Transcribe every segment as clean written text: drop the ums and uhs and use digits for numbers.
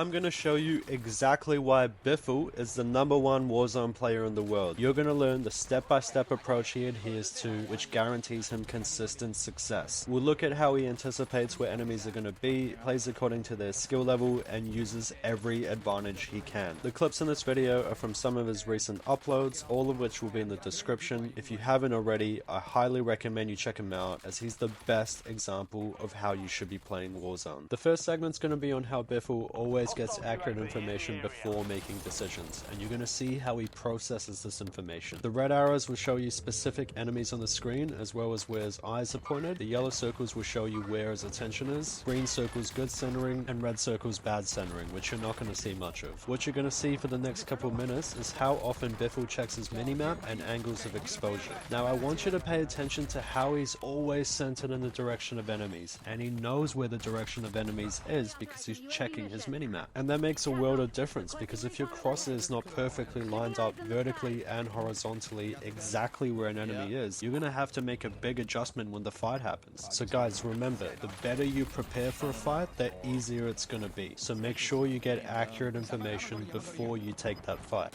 I'm going to show you exactly why Biffle is the #1 Warzone player in the world. You're going to learn the step-by-step approach he adheres to, which guarantees him consistent success. We'll look at how he anticipates where enemies are going to be, plays according to their skill level, and uses every advantage he can. The clips in this video are from some of his recent uploads, all of which will be in the description. If you haven't already, I highly recommend you check him out, as he's the best example of how you should be playing Warzone. The first segment's going to be on how Biffle always gets accurate information before making decisions, and you're going to see how he processes this information. The red arrows will show you specific enemies on the screen, as well as where his eyes are pointed. The yellow circles will show you where his attention is. Green circles good centering, and red circles bad centering, which you're not going to see much of. What you're going to see for the next couple minutes is how often Biffle checks his minimap and angles of exposure. Now I want you to pay attention to how he's always centered in the direction of enemies, and he knows where the direction of enemies is because he's checking his minimap. And that makes a world of difference, because if your crosshair is not perfectly lined up vertically and horizontally exactly where an enemy is, you're going to have to make a big adjustment when the fight happens. So guys, remember, the better you prepare for a fight, the easier it's going to be. So make sure you get accurate information before you take that fight.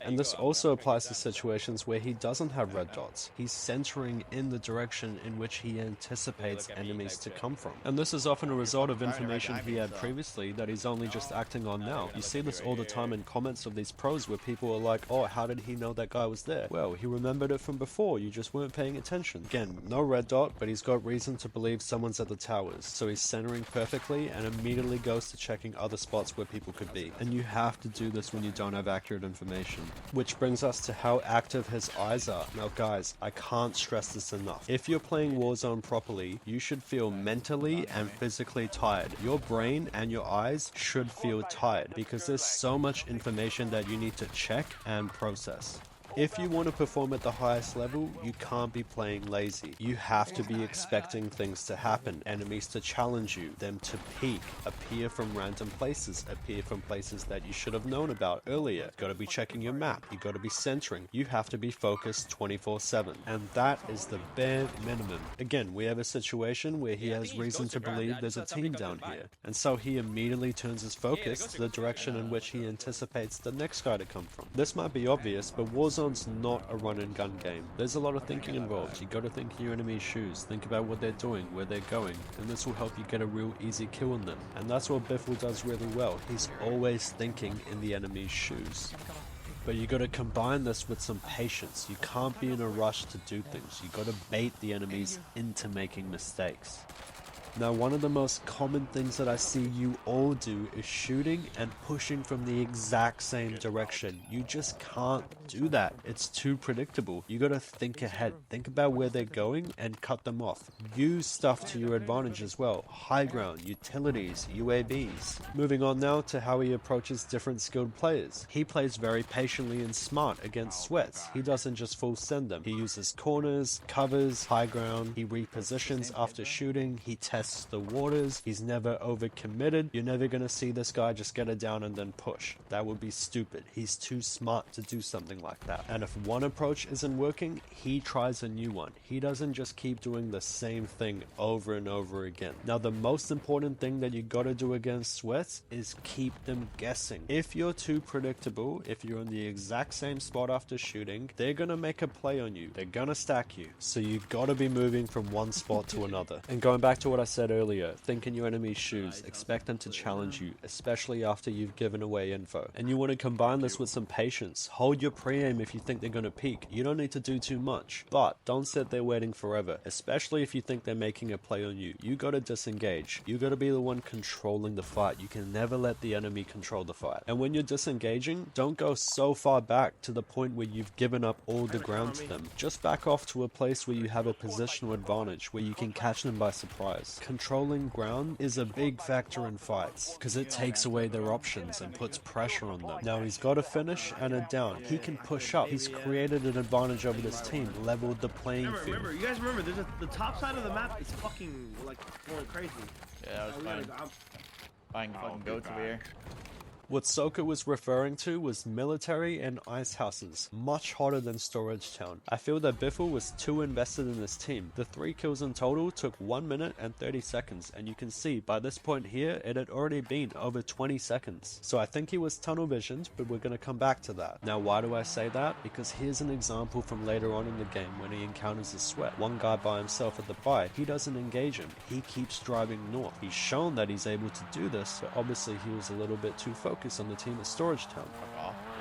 And this also applies to situations where he doesn't have red dots. He's centering in the direction in which he anticipates enemies to come from. And this is often a result of information he had previously that he's only just acting on now. You see this all the time in comments of these pros where people are like, oh, how did he know that guy was there? Well, he remembered it from before, you just weren't paying attention. Again, no red dot, but he's got reason to believe someone's at the towers. So he's centering perfectly and immediately goes to checking other spots where people could be. And you have to do this when you don't have accurate information. Which brings us to how active his eyes are. Now guys, I can't stress this enough. If you're playing Warzone properly, you should feel mentally and physically tired. Your brain and your eyes should feel tired, because there's so much information that you need to check and process. If you want to perform at the highest level, you can't be playing lazy. You have to be expecting things to happen, enemies to challenge you, them to peek, appear from random places, appear from places that you should have known about earlier. You gotta be checking your map, you gotta be centering, you have to be focused 24/7, and that is the bare minimum. Again, we have a situation where he has reason to believe there's a team down here, and so he immediately turns his focus to the direction in which he anticipates the next guy to come from. This might be obvious, but Warzone's not a run and gun game. There's a lot of thinking involved. You gotta think in your enemy's shoes, think about what they're doing, where they're going, and this will help you get a real easy kill on them. And that's what Biffle does really well. He's always thinking in the enemy's shoes. But you gotta combine this with some patience. You can't be in a rush to do things. You gotta bait the enemies into making mistakes. Now, one of the most common things that I see you all do is shooting and pushing from the exact same direction. You just can't do that. It's too predictable. You gotta think ahead. Think about where they're going and cut them off. Use stuff to your advantage as well. High ground, utilities, UAVs. Moving on now to how he approaches different skilled players. He plays very patiently and smart against sweats. He doesn't just full send them. He uses corners, covers, high ground. He repositions after shooting. He tests the waters. He's never overcommitted. You're never going to see this guy just get it down and then push. That would be stupid. He's too smart to do something like that. And if one approach isn't working, he tries a new one. He doesn't just keep doing the same thing over and over again. Now, the most important thing that you got to do against sweats is keep them guessing. If you're too predictable, if you're in the exact same spot after shooting, they're going to make a play on you. They're going to stack you. So you got to be moving from one spot to another. And going back to what I said earlier, think in your enemy's shoes, expect them to challenge you, especially after you've given away info. And you want to combine this with some patience. Hold your pre-aim if you think they're going to peek. You don't need to do too much, but don't sit there waiting forever, especially if you think they're making a play on you. You got to disengage. You got to be the one controlling the fight. You can never let the enemy control the fight. And when you're disengaging, don't go so far back to the point where you've given up all the ground to them. Just back off to a place where you have a positional advantage, where you can catch them by surprise. Controlling ground is a big factor in fights, because it takes away their options and puts pressure on them. Now he's got a finish and a down. He can push up. He's created an advantage over this team, leveled the playing field. Remember, you guys remember, the top side of the map is fucking like going crazy. Yeah, I was buying goats over here. What Soka was referring to was military and ice houses, much hotter than Storage Town. I feel that Biffle was too invested in this team. The 3 kills in total took 1 minute and 30 seconds, and you can see by this point here, it had already been over 20 seconds. So I think he was tunnel visioned, but we're going to come back to that. Now why do I say that? Because here's an example from later on in the game when he encounters a sweat. One guy by himself at the buy, he doesn't engage him, he keeps driving north. He's shown that he's able to do this, but obviously he was a little bit too focused on the team at Storage Town.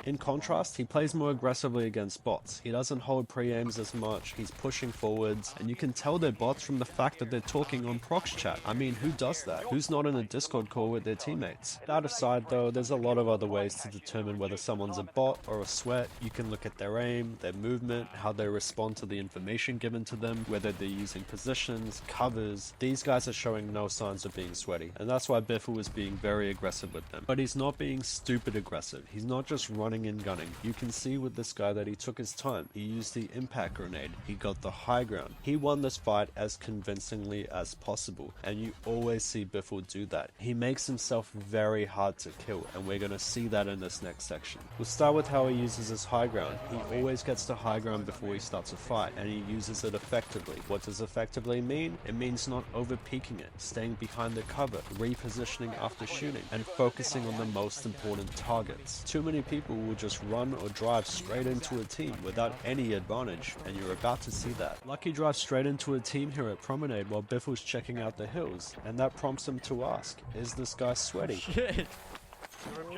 In contrast, he plays more aggressively against bots. He doesn't hold pre-aims as much, he's pushing forwards, and you can tell they're bots from the fact that they're talking on prox chat. I mean, who does that? Who's not in a Discord call with their teammates? That aside though, there's a lot of other ways to determine whether someone's a bot or a sweat. You can look at their aim, their movement, how they respond to the information given to them, whether they're using positions, covers. These guys are showing no signs of being sweaty, and that's why Biffle was being very aggressive with them. But he's not being stupid aggressive. He's not just running and gunning. You can see with this guy that he took his time. He used the impact grenade. He got the high ground. He won this fight as convincingly as possible, and you always see Biffle do that. He makes himself very hard to kill, and we're going to see that in this next section. We'll start with how he uses his high ground. He always gets to high ground before he starts a fight, and he uses it effectively. What does effectively mean? It means not over peeking it, staying behind the cover, repositioning after shooting, and focusing on the most important targets. Too many people will just run or drive straight into a team without any advantage, and you're about to see that. Lucky drives straight into a team here at Promenade while Biffle's checking out the hills, and that prompts him to ask, is this guy sweaty? Shit!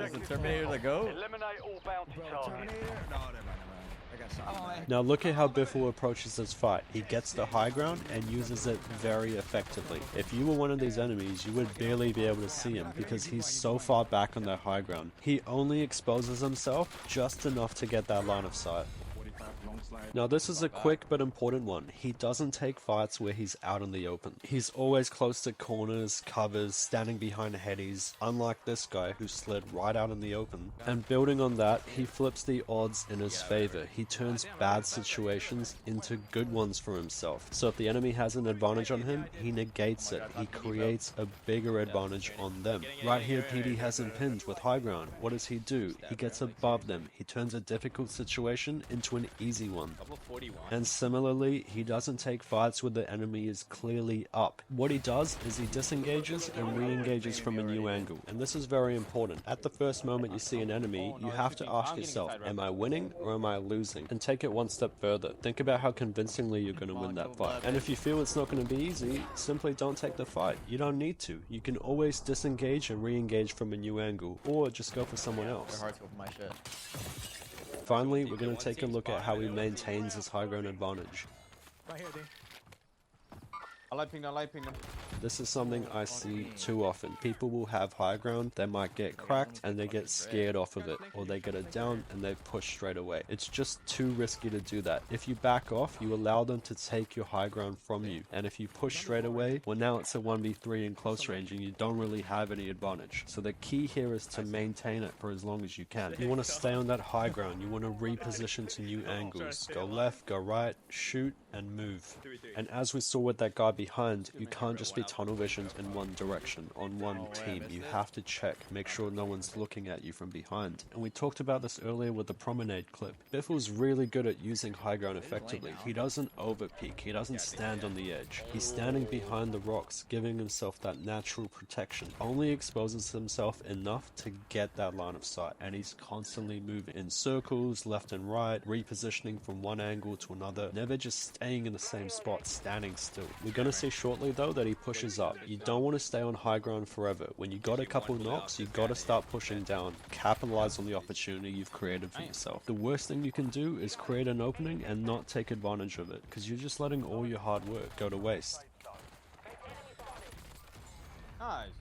Is the Terminator the GOAT? Eliminate all bounty targets. Now look at how Biffle approaches this fight. He gets the high ground and uses it very effectively. If you were one of these enemies, you would barely be able to see him because he's so far back on that high ground. He only exposes himself just enough to get that line of sight. Now this is a quick but important one. He doesn't take fights where he's out in the open. He's always close to corners, covers, standing behind headies, unlike this guy who slid right out in the open. And building on that, he flips the odds in his favor. He turns bad situations into good ones for himself. So if the enemy has an advantage on him, he negates it. He creates a bigger advantage on them. Right here, PD has him pinned with high ground. What does he do? He gets above them. He turns a difficult situation into an easy one. And similarly, he doesn't take fights where the enemy is clearly up. What he does is he disengages and re-engages from a new angle. And this is very important. At the first moment you see an enemy, you have to ask yourself, am I winning or am I losing? And take it one step further. Think about how convincingly you're going to win that fight. And if you feel it's not going to be easy, simply don't take the fight. You don't need to. You can always disengage and re-engage from a new angle, or just go for someone else. Finally, we're going to take a look at how he maintains his high ground advantage. I like ping them. This is something I see too often. People will have high ground, they might get cracked and they get scared off of it, or they get it down and they push straight away. It's just too risky to do that. If you back off, you allow them to take your high ground from you, and if you push straight away, well, now it's a 1v3 in close range and you don't really have any advantage. So the key here is to maintain it for as long as you can. You want to stay on that high ground, you want to reposition to new angles. Go left, go right, shoot and move. And as we saw with that guy behind, you can't just be tunnel visioned in one direction, on one team. You have to check, make sure no one's looking at you from behind. And we talked about this earlier with the Promenade clip. Biffle's really good at using high ground effectively. He doesn't overpeak, he doesn't stand on the edge. He's standing behind the rocks, giving himself that natural protection. Only exposes himself enough to get that line of sight, and he's constantly moving in circles, left and right, repositioning from one angle to another, never just staying in the same spot, standing still. We're going to see shortly though that he pushes up. You don't want to stay on high ground forever. When you got a couple knocks, you got to start pushing down, capitalize on the opportunity you've created for yourself. The worst thing you can do is create an opening and not take advantage of it, because you're just letting all your hard work go to waste.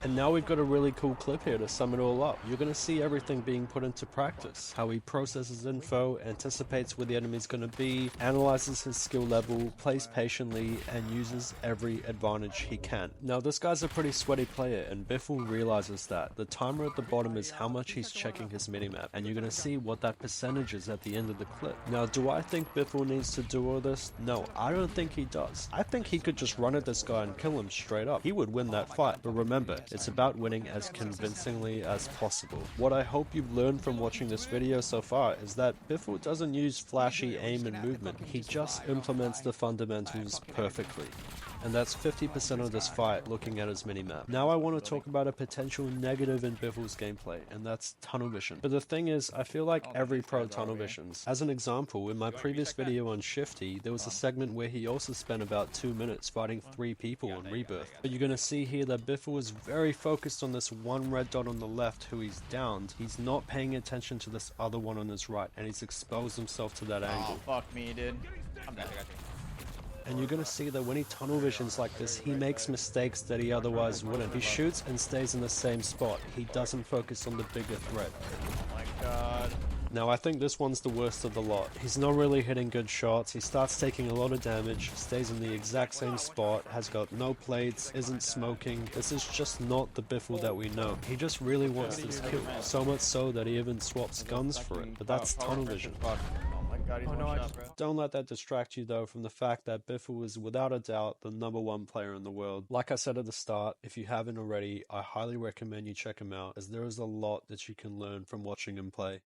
And now we've got a really cool clip here to sum it all up. You're going to see everything being put into practice. How he processes info, anticipates where the enemy's going to be, analyzes his skill level, plays patiently, and uses every advantage he can. Now this guy's a pretty sweaty player, and Biffle realizes that. The timer at the bottom is how much he's checking his minimap, and you're going to see what that percentage is at the end of the clip. Now do I think Biffle needs to do all this? No, I don't think he does. I think he could just run at this guy and kill him straight up. He would win that fight. But Remember, it's about winning as convincingly as possible. What I hope you've learned from watching this video so far is that Biffle doesn't use flashy aim and movement, he just implements the fundamentals perfectly. And that's 50% of this fight looking at his minimap. Now I want to talk about a potential negative in Biffle's gameplay, and that's tunnel vision. But the thing is, I feel like every pro tunnel visions. As an example, in my previous video on Shifty, there was a segment where he also spent about 2 minutes fighting 3 people on Rebirth. But you're gonna see here that Biffle is very focused on this one red dot on the left who he's downed. He's not paying attention to this other one on his right, and he's exposed himself to that angle. Oh, fuck me, dude. I'm dead. And you're gonna see that when he tunnel visions like this, he makes mistakes that he otherwise wouldn't. He shoots and stays in the same spot. He doesn't focus on the bigger threat. Oh my god. Now I think this one's the worst of the lot. He's not really hitting good shots, he starts taking a lot of damage, stays in the exact same spot, has got no plates, isn't smoking. This is just not the Biffle that we know. He just really wants this kill, so much so that he even swaps guns for it, but that's tunnel vision. Oh my god, he's one shot, bro. Don't let that distract you though from the fact that Biffle is without a doubt the #1 player in the world. Like I said at the start, if you haven't already, I highly recommend you check him out as there is a lot that you can learn from watching him play.